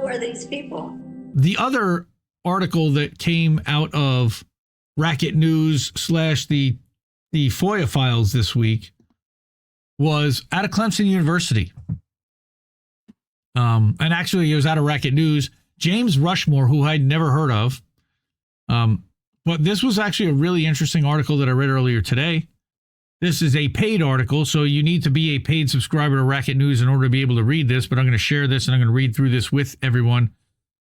are these people? The other article that came out of Racket News / the FOIA files this week was out of Clemson University. And actually, it was out of Racket News. James Rushmore, who I'd never heard of. But this was actually a really interesting article that I read earlier today. This is a paid article, so you need to be a paid subscriber to Racket News in order to be able to read this. But I'm going to share this and I'm going to read through this with everyone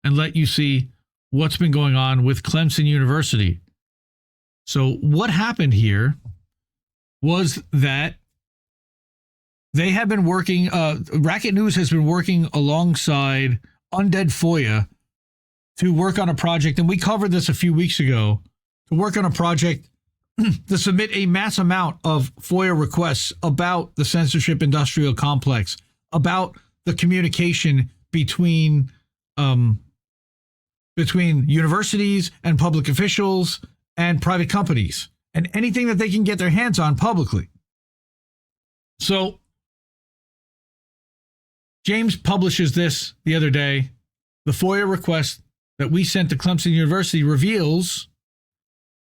and let you see what's been going on with Clemson University. So what happened here was that they have been working, Racket News has been working alongside Undead FOIA to work on a project, and we covered this a few weeks ago, to work on a project to submit a mass amount of FOIA requests about the censorship industrial complex, about the communication between universities and public officials and private companies, and anything that they can get their hands on publicly. So James publishes this the other day. The FOIA request that we sent to Clemson University reveals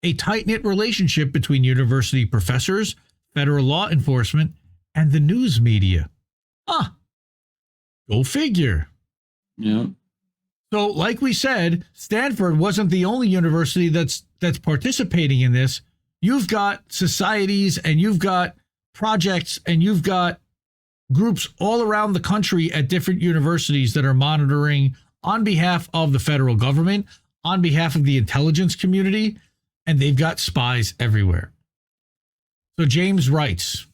a tight-knit relationship between university professors, federal law enforcement, and the news media. Go figure. Yeah. So, like we said, Stanford wasn't the only university that's participating in this. You've got societies and you've got projects and you've got groups all around the country at different universities that are monitoring on behalf of the federal government, on behalf of the intelligence community, and they've got spies everywhere. So James writes,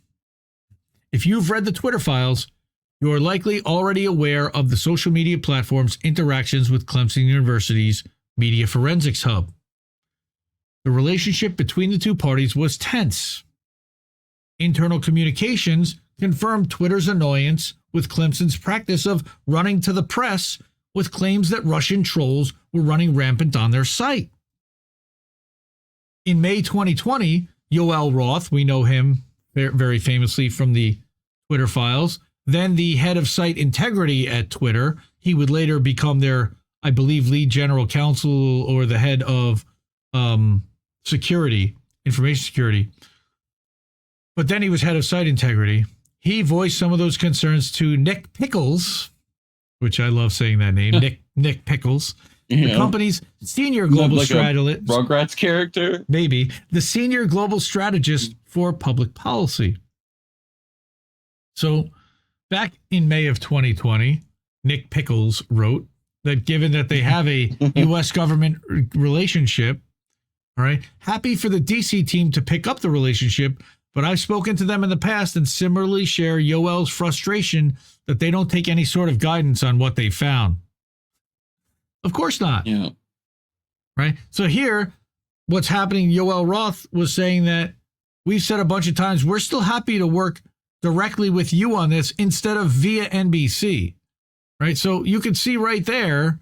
if you've read the Twitter files, you are likely already aware of the social media platform's interactions with Clemson University's Media Forensics Hub. The relationship between the two parties was tense. Internal communications confirmed Twitter's annoyance with Clemson's practice of running to the press with claims that Russian trolls were running rampant on their site. In May 2020, Yoel Roth, we know him very famously from the Twitter files, then the head of site integrity at Twitter. He would later become their, I believe, lead general counsel or the head of security, information security. But then he was head of site integrity. He voiced some of those concerns to Nick Pickles, which I love saying that name, Nick Pickles, the company's senior global strategist. Rugrats character? Maybe. The senior global strategist for public policy. So back in May of 2020, Nick Pickles wrote that given that they have a U.S. government relationship, all right, happy for the D.C. team to pick up the relationship, but I've spoken to them in the past and similarly share Yoel's frustration that they don't take any sort of guidance on what they found. Of course not. Yeah. Right? So here, what's happening, Yoel Roth was saying that we've said a bunch of times, we're still happy to work directly with you on this instead of via NBC. Right? So you can see right there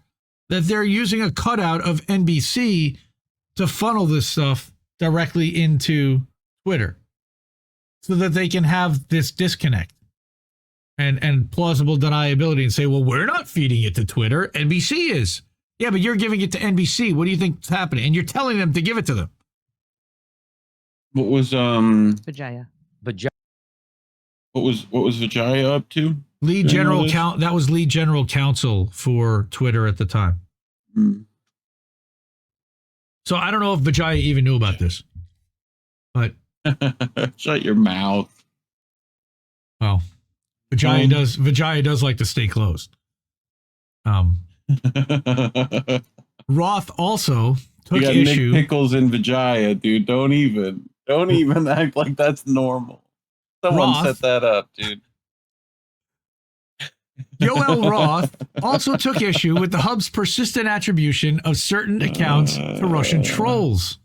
that they're using a cutout of NBC to funnel this stuff directly into Twitter so that they can have this disconnect and plausible deniability and say, well, we're not feeding it to Twitter. NBC is. Yeah, but you're giving it to NBC. What do you think's happening? And you're telling them to give it to them. What was Vijaya. What was Vijaya up to? Lead general that was lead general counsel for Twitter at the time. Hmm. So I don't know if Vijaya even knew about this. But shut your mouth. Well, Vijaya does like to stay closed. Roth also took issue. Nick Pickles and Vijaya, dude. Don't even act like that's normal. Someone set that up, dude. Yoel Roth also took issue with the hub's persistent attribution of certain accounts to Russian trolls.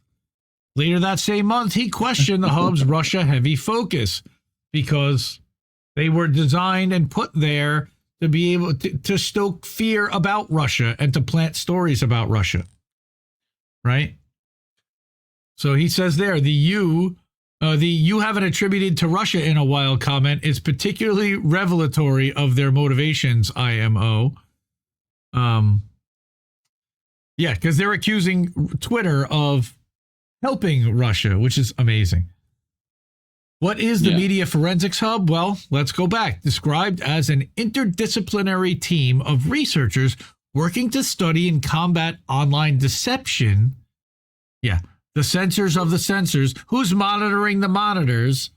Later that same month, he questioned the hub's Russia-heavy focus because they were designed and put there to be able to stoke fear about Russia and to plant stories about Russia. Right? So he says there, the you haven't attributed to Russia in a while comment is particularly revelatory of their motivations, IMO. Yeah, because they're accusing Twitter of helping Russia, which is amazing. What is the Media Forensics Hub? Well, let's go back. Described as an interdisciplinary team of researchers working to study and combat online deception. Yeah, the censors of the censors. Who's monitoring the monitors,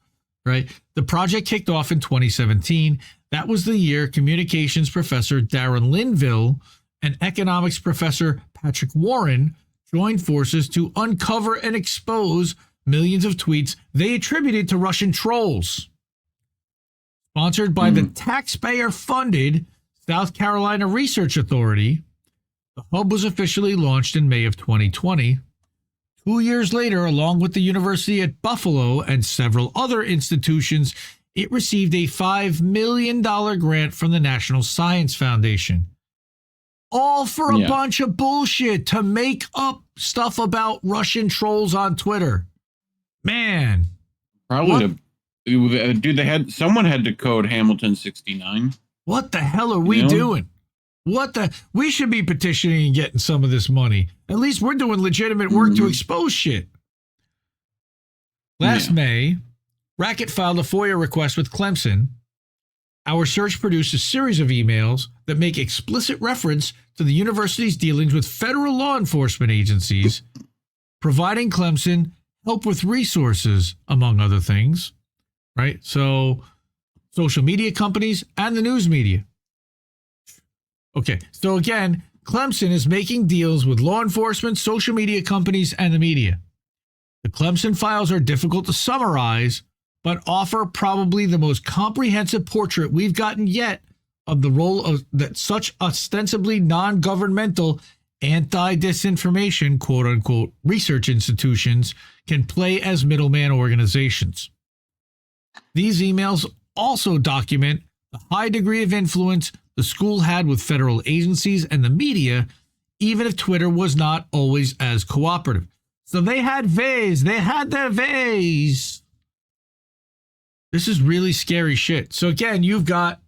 right? The project kicked off in 2017. That was the year communications professor Darren Linville and economics professor Patrick Warren joined forces to uncover and expose millions of tweets they attributed to Russian trolls. Sponsored by the taxpayer-funded South Carolina Research Authority, the hub was officially launched in May of 2020. 2 years later, along with the University at Buffalo and several other institutions, it received a $5 million grant from the National Science Foundation. All for a bunch of bullshit to make up stuff about Russian trolls on Twitter. Man. Probably, dude, someone had to code Hamilton 69. What the hell are we doing? We should be petitioning and getting some of this money. At least we're doing legitimate work to expose shit. Last May, Racket filed a FOIA request with Clemson. Our search produced a series of emails that make explicit reference to the university's dealings with federal law enforcement agencies, providing Clemson help with resources, among other things, right? So social media companies and the news media. Okay, so again, Clemson is making deals with law enforcement, social media companies, and the media. The Clemson files are difficult to summarize, but offer probably the most comprehensive portrait we've gotten yet of the role of that such ostensibly non-governmental anti-disinformation, quote-unquote, research institutions can play as middleman organizations. These emails also document the high degree of influence the school had with federal agencies and the media, even if Twitter was not always as cooperative. So they had ways. They had their ways. This is really scary shit. So again, you've got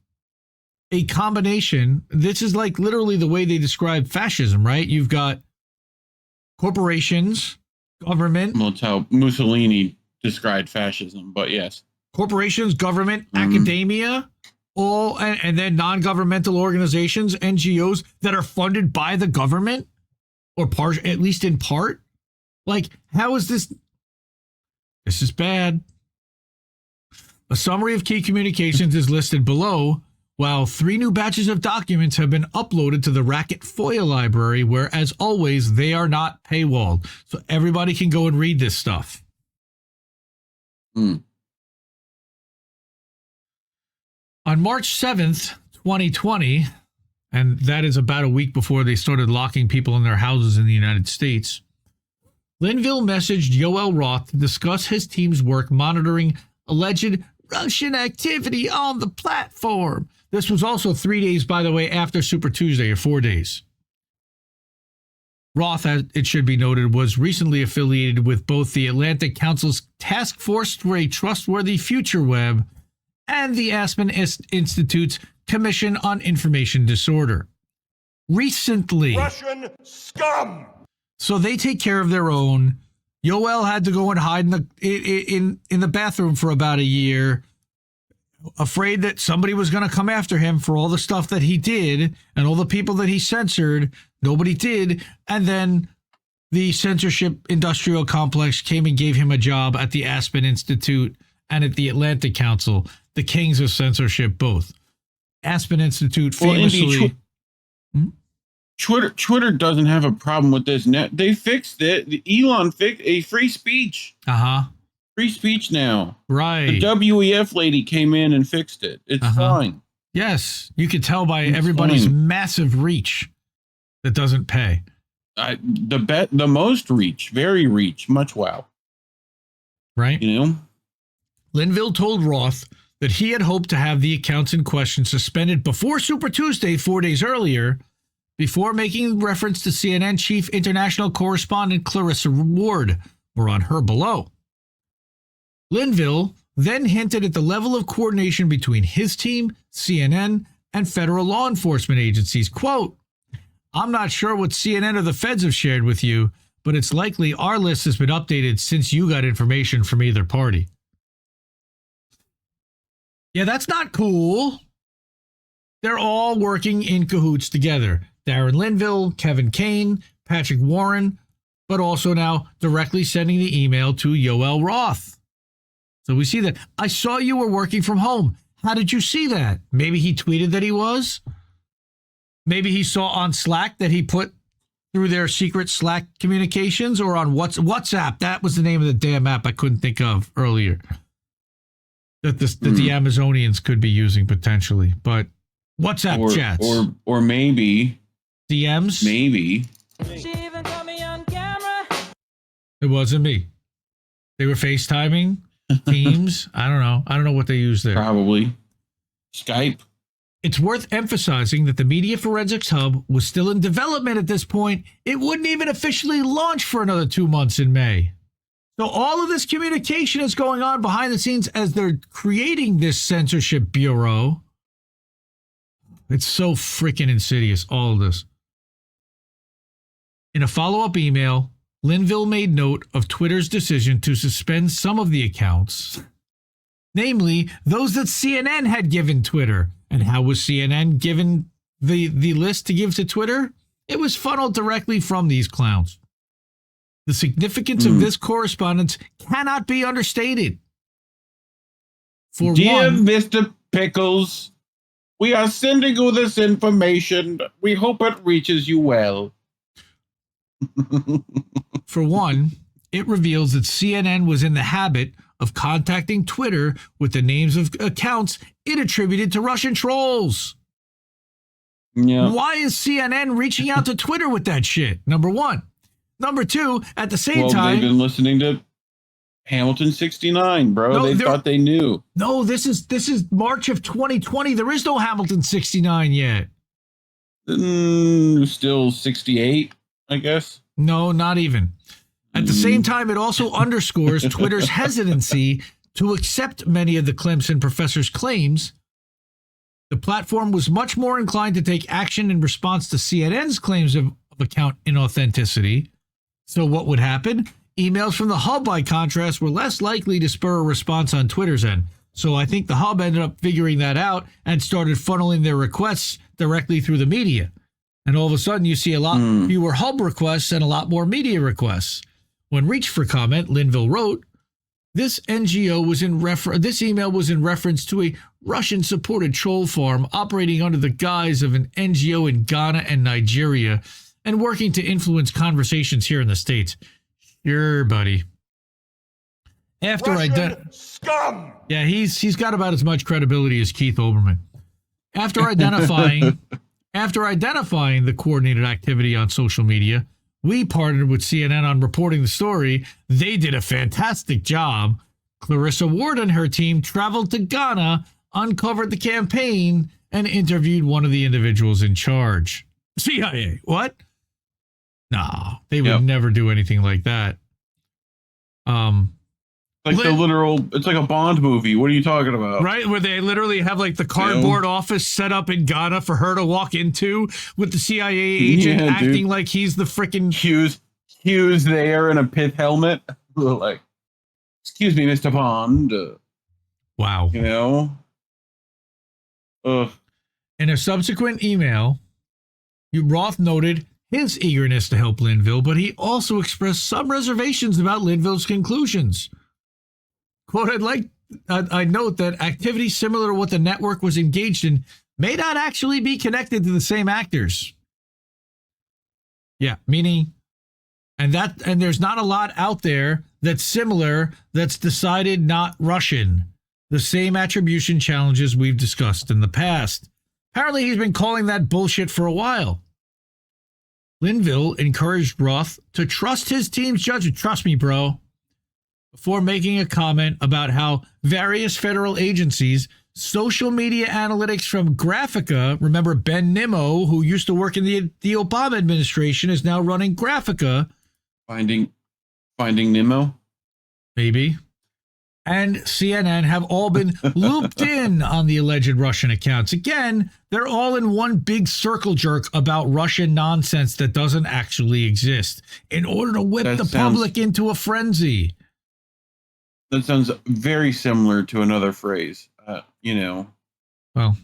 a combination. This is like literally the way they describe fascism, right? You've got corporations, government. Well, it's how Mussolini described fascism, but yes. Corporations, government, academia, all, and then non-governmental organizations, NGOs that are funded by the government, or at least in part. Like, how is this? This is bad. A summary of key communications is listed below, while 3 new batches of documents have been uploaded to the Racket FOIA library, where, as always, they are not paywalled. So everybody can go and read this stuff. On March 7th, 2020, and that is about a week before they started locking people in their houses in the United States, Linville messaged Yoel Roth to discuss his team's work monitoring alleged Russian activity on the platform. This was also 3 days, by the way, after Super Tuesday, or 4 days. Roth, it should be noted, was recently affiliated with both the Atlantic Council's Task Force for a Trustworthy Future Web and the Aspen Institute's Commission on Information Disorder. Recently. Russian scum! So they take care of their own. Yoel had to go and hide in the bathroom for about a year, afraid that somebody was going to come after him for all the stuff that he did and all the people that he censored. Nobody did. And then the censorship industrial complex came and gave him a job at the Aspen Institute and at the Atlantic Council, the kings of censorship both. Aspen Institute famously... Twitter doesn't have a problem with this. They fixed it. Elon fixed a free speech. Free speech now. Right. The WEF lady came in and fixed it. It's fine. Yes. You could tell by everybody's massive reach that doesn't pay. The most reach. Very reach. Much wow. Right. You know? Linville told Roth that he had hoped to have the accounts in question suspended before Super Tuesday 4 days earlier, before making reference to CNN chief international correspondent Clarissa Ward. More on her below. Linville then hinted at the level of coordination between his team, CNN, and federal law enforcement agencies. Quote, I'm not sure what CNN or the feds have shared with you, but it's likely our list has been updated since you got information from either party. Yeah, that's not cool. They're all working in cahoots together. Darren Linville, Kevin Kane, Patrick Warren, but also now directly sending the email to Yoel Roth. So we see that. I saw you were working from home. How did you see that? Maybe he tweeted that he was. Maybe he saw on Slack that he put through their secret Slack communications, or on WhatsApp. That was the name of the damn app I couldn't think of earlier. That the Amazonians could be using potentially. But WhatsApp chats. Or maybe DMs? Maybe. It wasn't me. They were FaceTiming, Teams. I don't know. I don't know what they used there. Probably Skype. It's worth emphasizing that the Media Forensics Hub was still in development at this point. It wouldn't even officially launch for another 2 months in May. So all of this communication is going on behind the scenes as they're creating this censorship bureau. It's so freaking insidious, all of this. In a follow-up email, Linville made note of Twitter's decision to suspend some of the accounts, namely those that CNN had given Twitter. And how was CNN given the list to give to Twitter? It was funneled directly from these clowns. The significance of this correspondence cannot be understated. For Dear one, Mr. Pickles, we are sending you this information. We hope it reaches you well. For one, it reveals that CNN was in the habit of contacting Twitter with the names of accounts it attributed to Russian trolls. Yeah. Why is CNN reaching out to Twitter with that shit? Number one. Number two, at the same time... they've been listening to Hamilton 69, bro. No, they thought they knew. No, this is March of 2020. There is no Hamilton 69 yet. Still 68, I guess. No, not even. At the same time, it also underscores Twitter's hesitancy to accept many of the Clemson professor's claims. The platform was much more inclined to take action in response to CNN's claims of account inauthenticity. So what would happen? Emails from the hub, by contrast, were less likely to spur a response on Twitter's end. So I think the hub ended up figuring that out and started funneling their requests directly through the media. And all of a sudden, you see a lot fewer hub requests and a lot more media requests. When reached for comment, Linville wrote, this email was in reference to a Russian-supported troll farm operating under the guise of an NGO in Ghana and Nigeria and working to influence conversations here in the States. Sure, buddy. Scum! Yeah, he's got about as much credibility as Keith Olbermann. After identifying the coordinated activity on social media, we partnered with CNN on reporting the story. They did a fantastic job. Clarissa Ward and her team traveled to Ghana, uncovered the campaign, and interviewed one of the individuals in charge. CIA. What? No, they would never do anything like that. It's like a Bond movie. What are you talking about? Right, where they literally have like the cardboard office set up in Ghana for her to walk into with the CIA agent acting like he's the freaking Hughes there in a pith helmet. Like, excuse me, Mr. Bond. Wow. You know? Ugh. In a subsequent email, Roth noted his eagerness to help Linville, but he also expressed some reservations about Linville's conclusions. Quote, I note that activities similar to what the network was engaged in may not actually be connected to the same actors. Yeah, meaning, and there's not a lot out there that's similar, that's decided not Russian. The same attribution challenges we've discussed in the past. Apparently he's been calling that bullshit for a while. Linville encouraged Roth to trust his team's judgment. Trust me, bro. Before making a comment about how various federal agencies, social media analytics from Graphica, remember Ben Nimmo, who used to work in the Obama administration, is now running Graphica. Finding Nemo? Maybe. and CNN have all been looped in on the alleged Russian accounts. Again, they're all in one big circle jerk about Russian nonsense that doesn't actually exist in order to whip the public into a frenzy. That sounds very similar to another phrase, Well,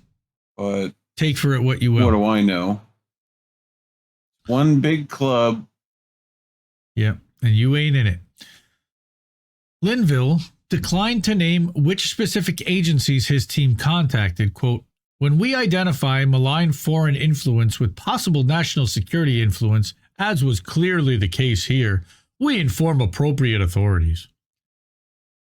but take for it what you will. What do I know? One big club. Yep, and you ain't in it. Linville declined to name which specific agencies his team contacted. Quote, when we identify malign foreign influence with possible national security influence, as was clearly the case here, we inform appropriate authorities.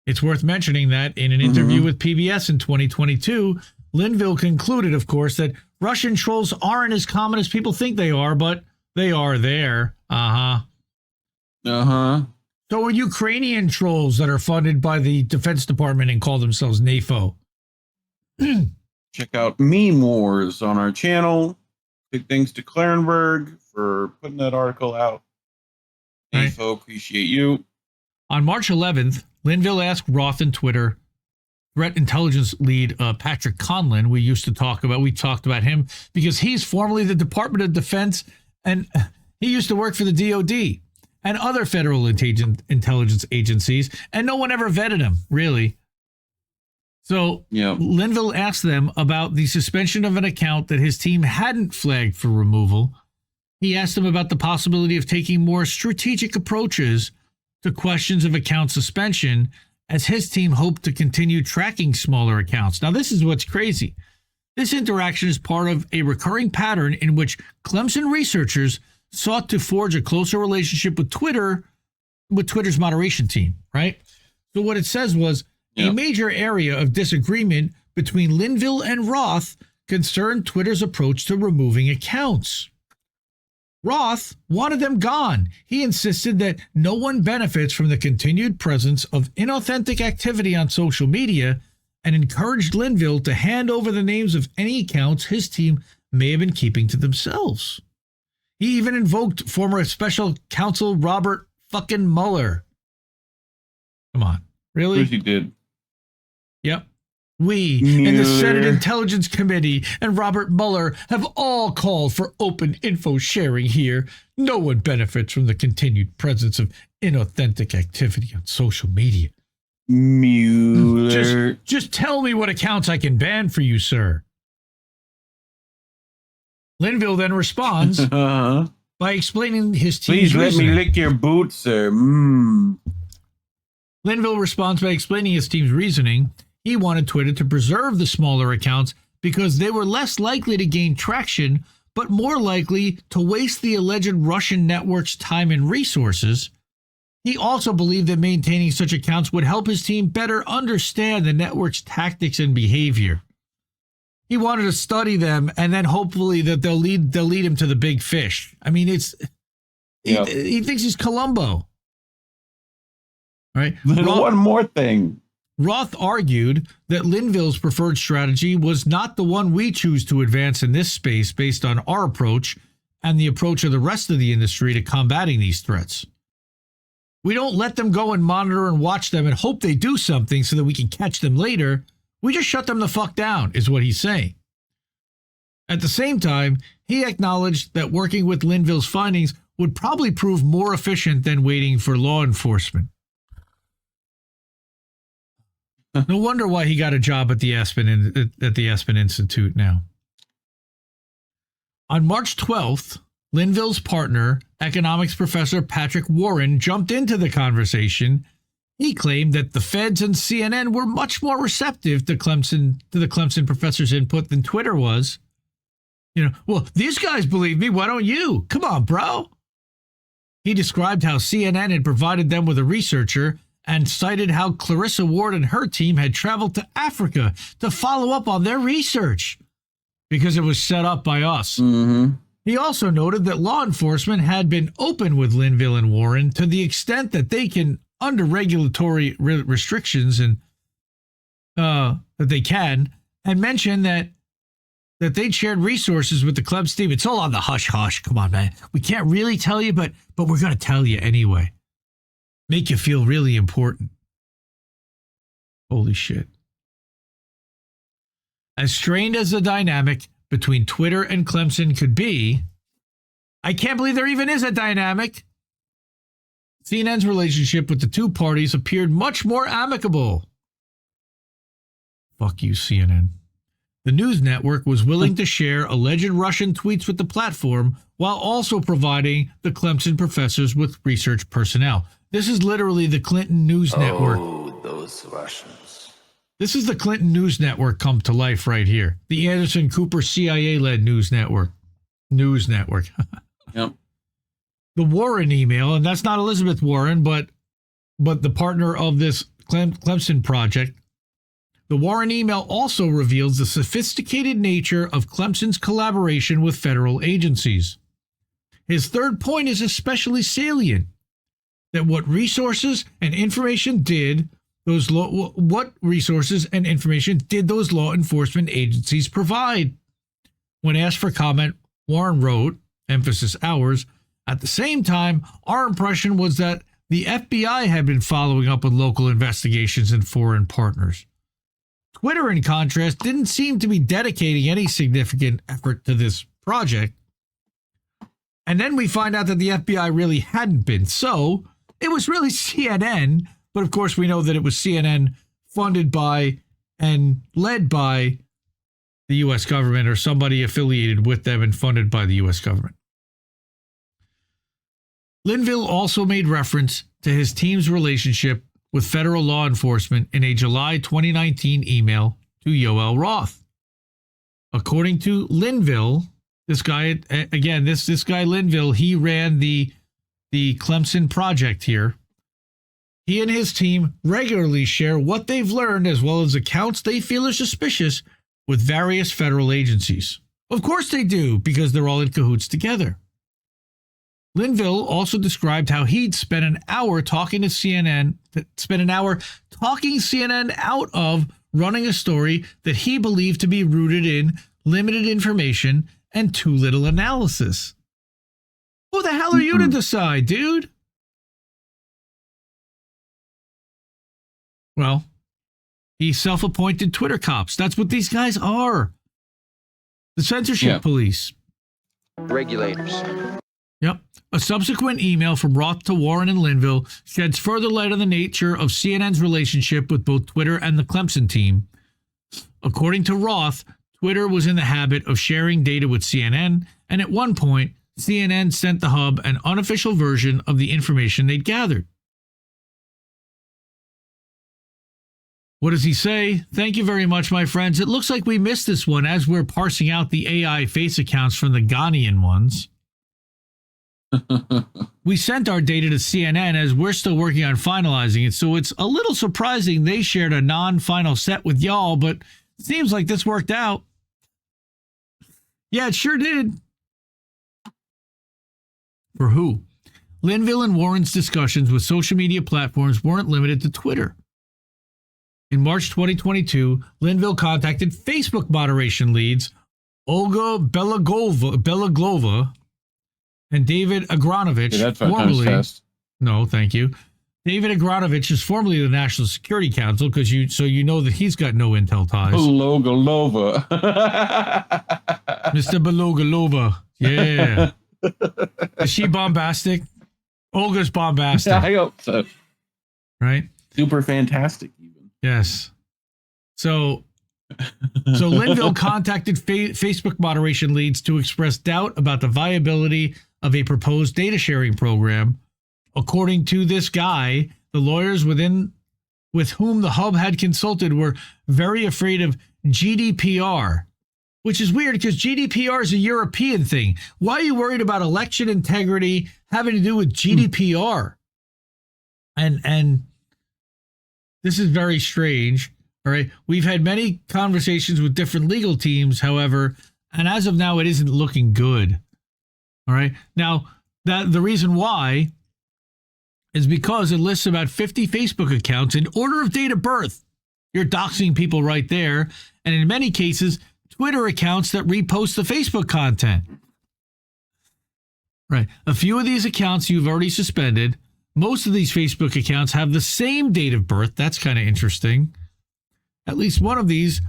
It's worth mentioning that in an interview with PBS in 2022, Linville concluded, of course, that Russian trolls aren't as common as people think they are, but they are there. So are Ukrainian trolls that are funded by the Defense Department and call themselves NAFO. Check out Meme Wars on our channel. Big thanks to Clarenberg for putting that article out. Right. NAFO, appreciate you. On March 11th, Linville asked Roth and Twitter threat intelligence lead Patrick Conlon, we talked about him because he's formerly the Department of Defense and he used to work for the DOD and other federal intelligence agencies, and no one ever vetted him, really. So Linville asked them about the suspension of an account that his team hadn't flagged for removal. He asked them about the possibility of taking more strategic approaches to questions of account suspension, as his team hoped to continue tracking smaller accounts. Now, this is what's crazy. This interaction is part of a recurring pattern in which Clemson researchers sought to forge a closer relationship with Twitter's moderation team, right? So what it says was a major area of disagreement between Linville and Roth concerned Twitter's approach to removing accounts. Roth wanted them gone. He insisted that no one benefits from the continued presence of inauthentic activity on social media and encouraged Linville to hand over the names of any accounts his team may have been keeping to themselves. He even invoked former special counsel Robert fucking Mueller. Come on, really? Yes, he did. Yep. We in the Senate Intelligence Committee and Robert Mueller have all called for open info sharing here. No one benefits from the continued presence of inauthentic activity on social media. Mueller. Just tell me what accounts I can ban for you, sir. Linville then responds by explaining his team's reasoning. Please let me lick your boot, sir. Linville responds by explaining his team's reasoning. He wanted Twitter to preserve the smaller accounts because they were less likely to gain traction, but more likely to waste the alleged Russian network's time and resources. He also believed that maintaining such accounts would help his team better understand the network's tactics and behavior. He wanted to study them, and then hopefully that they'll lead him to the big fish. I mean, he thinks he's Columbo. Right? One more thing. Roth argued that Linville's preferred strategy was not the one we choose to advance in this space based on our approach and the approach of the rest of the industry to combating these threats. We don't let them go and monitor and watch them and hope they do something so that we can catch them later. We just shut them the fuck down, is what he's saying. At the same time, he acknowledged that working with Linville's findings would probably prove more efficient than waiting for law enforcement. No wonder why he got a job at the Aspen Institute now. On March 12th, Linville's partner, economics professor Patrick Warren, jumped into the conversation. He claimed that the feds and CNN were much more receptive to the Clemson professor's input than Twitter was. Well, these guys believe me. Why don't you? Come on, bro. He described how CNN had provided them with a researcher and cited how Clarissa Ward and her team had traveled to Africa to follow up on their research because it was set up by us. He also noted that law enforcement had been open with Linville and Warren to the extent that they can, under regulatory restrictions, and that they can, and mentioned that they'd shared resources with the Clemson team. It's all on the hush-hush. Come on, man. We can't really tell you, but we're going to tell you anyway. Make you feel really important. Holy shit. As strained as the dynamic between Twitter and Clemson could be, I can't believe there even is a dynamic. CNN's relationship with the two parties appeared much more amicable. Fuck you, CNN. The news network was willing to share alleged Russian tweets with the platform while also providing the Clemson professors with research personnel. This is literally the Clinton News Network. Oh, those Russians. This is the Clinton News Network come to life right here. The Anderson Cooper CIA-led news network. News network. Yep. The Warren email, and that's not Elizabeth Warren, but the partner of this Clemson project. The Warren email also reveals the sophisticated nature of Clemson's collaboration with federal agencies. His third point is especially salient, that what resources and information did those law enforcement agencies provide? When asked for comment, Warren wrote, emphasis ours, at the same time, our impression was that the FBI had been following up with local investigations and foreign partners. Twitter, in contrast, didn't seem to be dedicating any significant effort to this project. And then we find out that the FBI really hadn't been. So it was really CNN. But of course, we know that it was CNN funded by and led by the U.S. government or somebody affiliated with them and funded by the U.S. government. Linville also made reference to his team's relationship with federal law enforcement in a July 2019 email to Yoel Roth. According to Linville, this guy, again, this guy Linville, he ran the Clemson project here. He and his team regularly share what they've learned as well as accounts they feel are suspicious with various federal agencies. Of course they do, because they're all in cahoots together. Linville also described how he'd spent an hour talking CNN out of running a story that he believed to be rooted in limited information and too little analysis. Who the hell are you to decide, dude? Well, he's self-appointed Twitter cops. That's what these guys are. The censorship police. Regulators. Yep. A subsequent email from Roth to Warren and Linville sheds further light on the nature of CNN's relationship with both Twitter and the Clemson team. According to Roth, Twitter was in the habit of sharing data with CNN, and at one point, CNN sent the hub an unofficial version of the information they'd gathered. What does he say? Thank you very much, my friends. It looks like we missed this one as we're parsing out the AI face accounts from the Ghanaian ones. We sent our data to CNN as we're still working on finalizing it, so it's a little surprising they shared a non-final set with y'all, but it seems like this worked out. Yeah, it sure did. For who? Linville and Warren's discussions with social media platforms weren't limited to Twitter. In March 2022, Linville contacted Facebook moderation leads Olga Belaglova and David Agranovich. Yeah, that's formerly fast. No, thank you. David Agranovich is formerly the National Security Council, because you know that he's got no intel ties. Belogalova. Mr. Belogalova. Yeah. Is she bombastic? Olga's bombastic. I hope so. Right? Super fantastic, even. Yes. So Linville contacted Facebook moderation leads to express doubt about the viability of a proposed data sharing program. According to this guy, the lawyers with whom the hub had consulted were very afraid of GDPR, which is weird because GDPR is a European thing. Why are you worried about election integrity having to do with GDPR? And this is very strange. All right. We've had many conversations with different legal teams, however, and as of now, it isn't looking good. All right. Now, the reason why is because it lists about 50 Facebook accounts in order of date of birth. You're doxing people right there. And in many cases, Twitter accounts that repost the Facebook content. Right. A few of these accounts you've already suspended. Most of these Facebook accounts have the same date of birth. That's kind of interesting. At least one of these,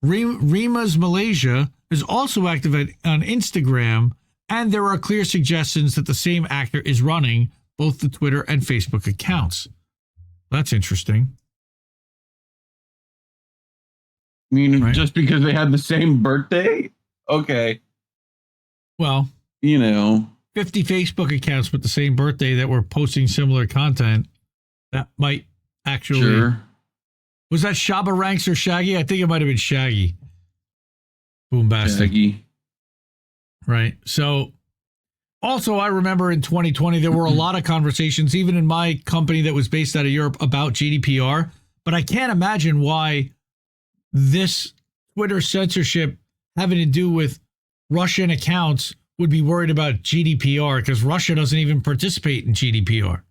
Rima's Malaysia, is also active on Instagram, and there are clear suggestions that the same actor is running both the Twitter and Facebook accounts. That's interesting. I mean, Right. Just because they had the same birthday? Okay. Well, 50 Facebook accounts with the same birthday that were posting similar content. That might actually... Sure. Was that Shabba Ranks or Shaggy? I think it might have been Shaggy. Boombastic. Shaggy. Right. So, also, I remember in 2020, there were a lot of conversations, even in my company that was based out of Europe, about GDPR. But I can't imagine why this Twitter censorship having to do with Russian accounts would be worried about GDPR, because Russia doesn't even participate in GDPR.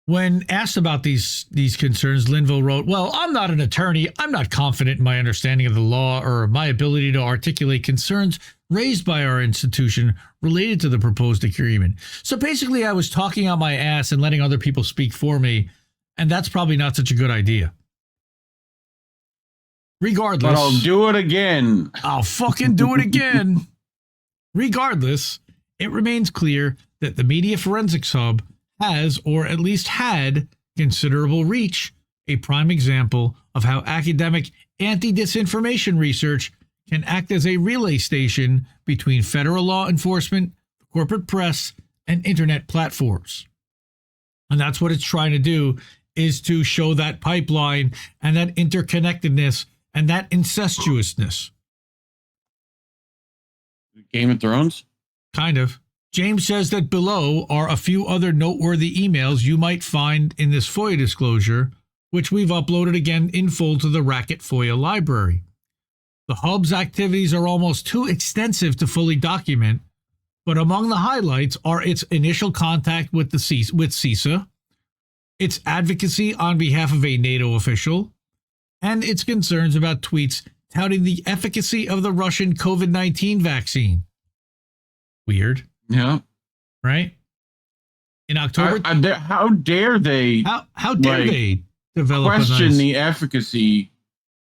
When asked about these concerns, Linville wrote, "Well, I'm not an attorney. I'm not confident in my understanding of the law or my ability to articulate concerns raised by our institution related to the proposed agreement." So basically, I was talking on my ass and letting other people speak for me, and that's probably not such a good idea. Regardless. But I'll do it again. I'll fucking do it again. Regardless, it remains clear that the Media Forensics Hub has, or at least had, considerable reach, a prime example of how academic anti-disinformation research can act as a relay station between federal law enforcement, the corporate press, and internet platforms. And that's what it's trying to do, is to show that pipeline and that interconnectedness and that incestuousness. Game of Thrones? Kind of. James says that below are a few other noteworthy emails you might find in this FOIA disclosure, which we've uploaded again in full to the Racket FOIA library. The Hub's activities are almost too extensive to fully document, but among the highlights are its initial contact with CISA, its advocacy on behalf of a NATO official, and its concerns about tweets touting the efficacy of the Russian COVID-19 vaccine. Weird. Yeah. Right? In October... How dare they... How dare they develop question the efficacy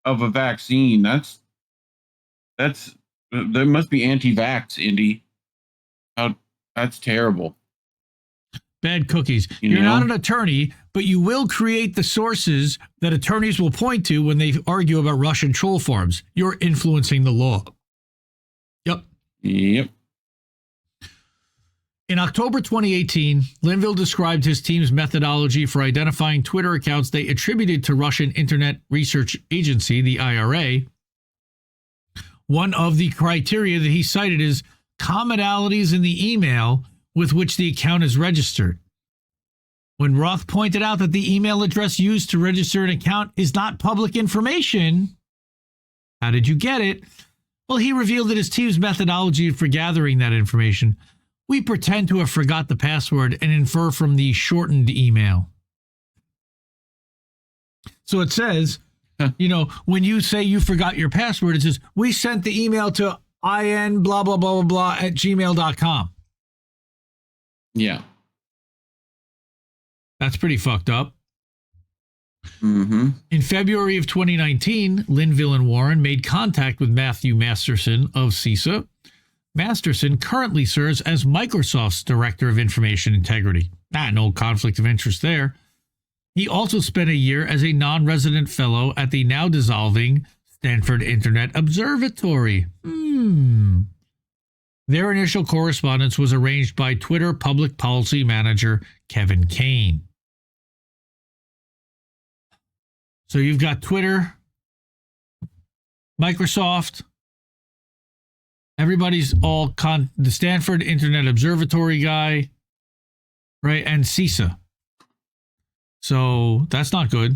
of a vaccine? That must be anti-vax, Indy. That's terrible. Bad cookies. You're not an attorney, but you will create the sources that attorneys will point to when they argue about Russian troll farms. You're influencing the law. Yep. In October 2018, Linville described his team's methodology for identifying Twitter accounts they attributed to Russian Internet Research Agency, the IRA. One of the criteria that he cited is commonalities in the email with which the account is registered. When Roth pointed out that the email address used to register an account is not public information, how did you get it? Well, he revealed that his team's methodology for gathering that information: we pretend to have forgot the password and infer from the shortened email. So it says, when you say you forgot your password, it says, we sent the email to in blah, blah, blah, blah, blah at gmail.com. Yeah. That's pretty fucked up. Mm-hmm. In February of 2019, Linville and Warren made contact with Matthew Masterson of CISA. Masterson currently serves as Microsoft's Director of Information Integrity. No conflict of interest there. He also spent a year as a non-resident fellow at the now dissolving Stanford Internet Observatory. Their initial correspondence was arranged by Twitter Public Policy Manager Kevin Kane. So you've got Twitter, Microsoft, everybody's all the Stanford Internet Observatory guy, right? And CISA. So that's not good.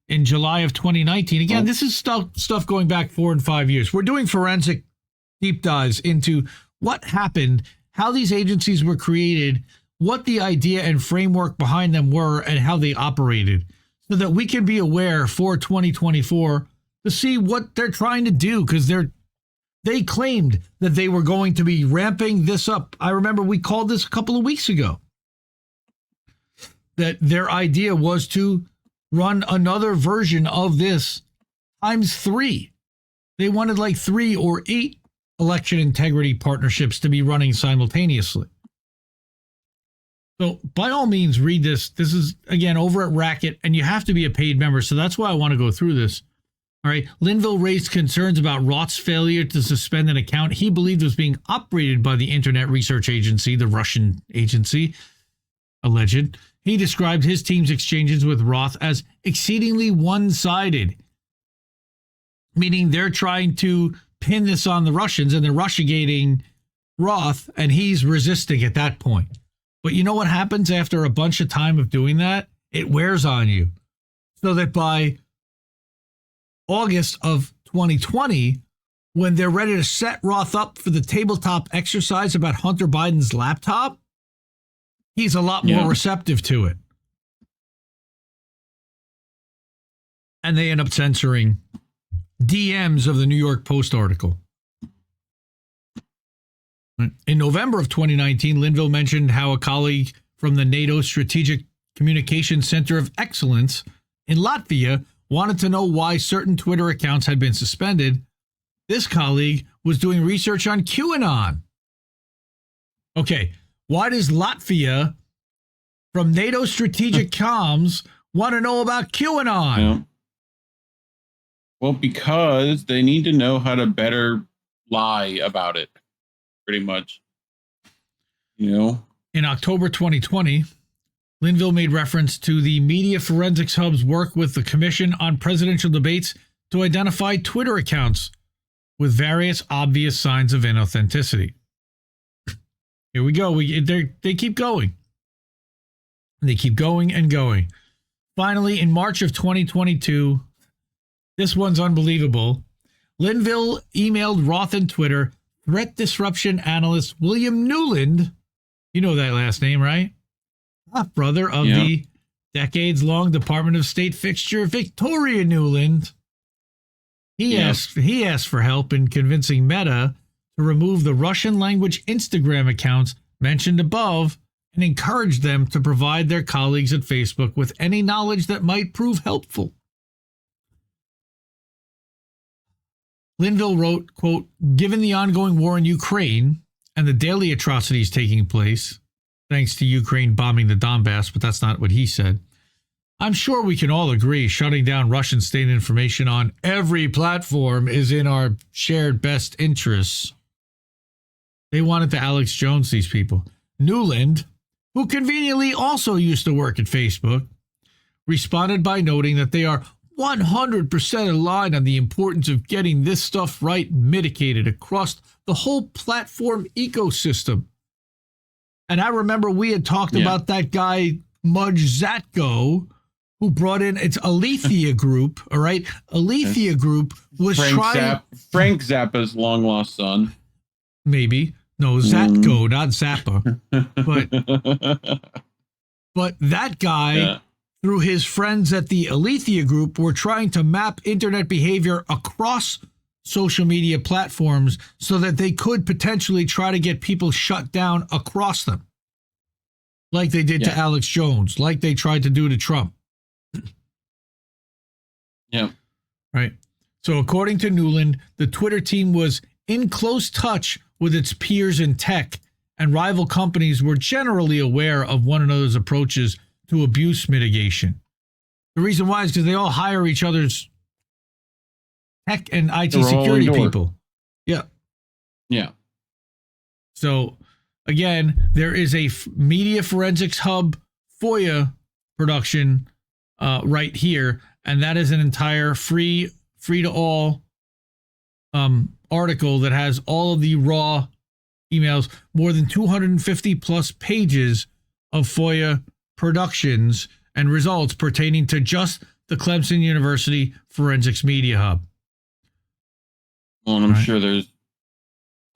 In July of 2019, again, this is stuff going back 4 and 5 years. We're doing forensic deep dives into what happened, how these agencies were created, what the idea and framework behind them were, and how they operated, so that we can be aware for 2024 to see what they're trying to do, because they claimed that they were going to be ramping this up. I remember we called this a couple of weeks ago, that their idea was to run another version of this times 3. They wanted like 3 or 8 election integrity partnerships to be running simultaneously. So by all means, read this. This is, again, over at Racket, and you have to be a paid member. So that's why I want to go through this. All right. Linville raised concerns about Roth's failure to suspend an account he believed was being operated by the Internet Research Agency, the Russian agency, alleged. He described his team's exchanges with Roth as exceedingly one-sided, meaning they're trying to pin this on the Russians and they're Russiagating Roth, and he's resisting at that point. But you know what happens after a bunch of time of doing that? It wears on you. So that by August of 2020, when they're ready to set Roth up for the tabletop exercise about Hunter Biden's laptop, he's a lot more receptive to it. And they end up censoring DMs of the New York Post article. In November of 2019, Linville mentioned how a colleague from the NATO Strategic Communications Center of Excellence in Latvia wanted to know why certain Twitter accounts had been suspended. This colleague was doing research on QAnon. Okay, why does Latvia from NATO Strategic Comms want to know about QAnon? Yeah. Well, because they need to know how to better lie about it, pretty much. You know? In October 2020, Linville made reference to the Media Forensics Hub's work with the Commission on Presidential Debates to identify Twitter accounts with various obvious signs of inauthenticity. Here we go. They keep going. They keep going and going. Finally, in March of 2022, this one's unbelievable. Linville emailed Roth and Twitter threat disruption analyst William Newland. You know that last name, right? Brother of the decades-long Department of State fixture, Victoria Newland. He asked for help in convincing Meta to remove the Russian-language Instagram accounts mentioned above and encourage them to provide their colleagues at Facebook with any knowledge that might prove helpful. Linville wrote, quote, given the ongoing war in Ukraine and the daily atrocities taking place, thanks to Ukraine bombing the Donbass, but that's not what he said, I'm sure we can all agree shutting down Russian state information on every platform is in our shared best interests. They wanted to Alex Jones these people. Newland, who conveniently also used to work at Facebook, responded by noting that they are 100% aligned on the importance of getting this stuff right and mitigated across the whole platform ecosystem. And I remember we had talked about that guy, Mudge Zatko, who brought in, it's Alethea Group, all right? Alethea Group was Frank Zappa's long-lost son. Maybe. No, Zatko, not Zappa. But that guy, through his friends at the Alethea Group, were trying to map internet behavior across social media platforms so that they could potentially try to get people shut down across them. Like they did to Alex Jones, like they tried to do to Trump. Yeah. Right. So according to Newland, the Twitter team was in close touch with its peers in tech, and rival companies were generally aware of one another's approaches to abuse mitigation. The reason why is because they all hire each other's tech and IT security people. Yeah. Yeah. So, again, there is a Media Forensics Hub FOIA production right here, and that is an entire free to all article that has all of the raw emails, more than 250 plus pages of FOIA productions and results pertaining to just the Clemson University Forensics Media Hub. Well, and I'm sure there's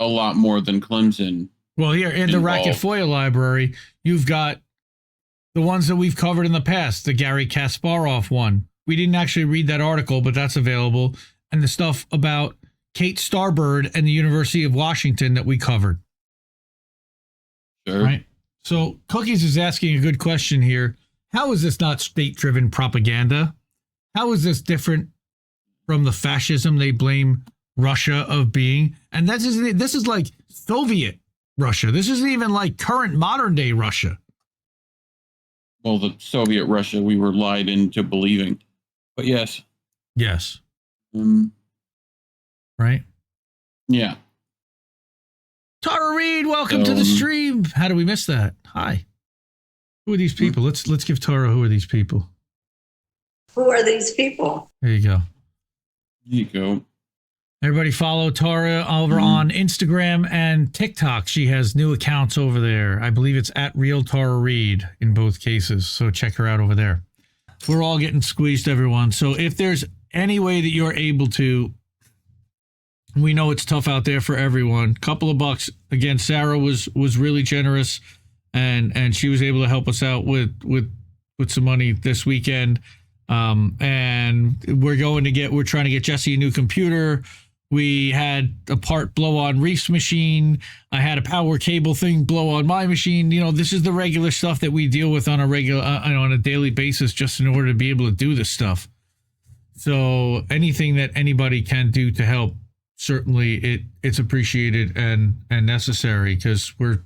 a lot more than Clemson. Well, here in the Racket FOIA library, you've got the ones that we've covered in the past, the Gary Kasparov one. We didn't actually read that article, but that's available. And the stuff about Kate Starbird and the University of Washington that we covered. Sure. Right. So Cookies is asking a good question here. How is this not state-driven propaganda? How is this different from the fascism they blame Russia of being? And this is like Soviet Russia. This isn't even like current modern day Russia. Well, the Soviet Russia we were lied into believing. But yes. Yes. Um, Right? yeah. Tara Reade, welcome to the stream. How do we miss that? Hi. Who are these people? Let's give Tara, who are these people? Who are these people? There you go. There you go. Everybody follow Tara over on Instagram and TikTok. She has new accounts over there. I believe it's at Real Tara Reade in both cases. So check her out over there. We're all getting squeezed, everyone. So if there's any way that you're able to, we know it's tough out there for everyone. Couple of bucks. Again, Sarah was really generous and she was able to help us out with some money this weekend. And we're trying to get Jesse a new computer. We had a part blow on Reef's machine. I had a power cable thing blow on my machine. You know, this is the regular stuff that we deal with on a daily basis just in order to be able to do this stuff. So anything that anybody can do to help, certainly it's appreciated and necessary, because we're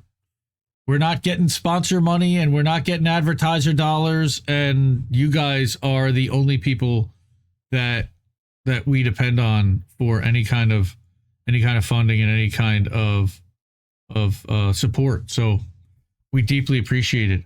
not getting sponsor money and we're not getting advertiser dollars, and you guys are the only people that we depend on for any kind of funding and any kind of support. So we deeply appreciate it.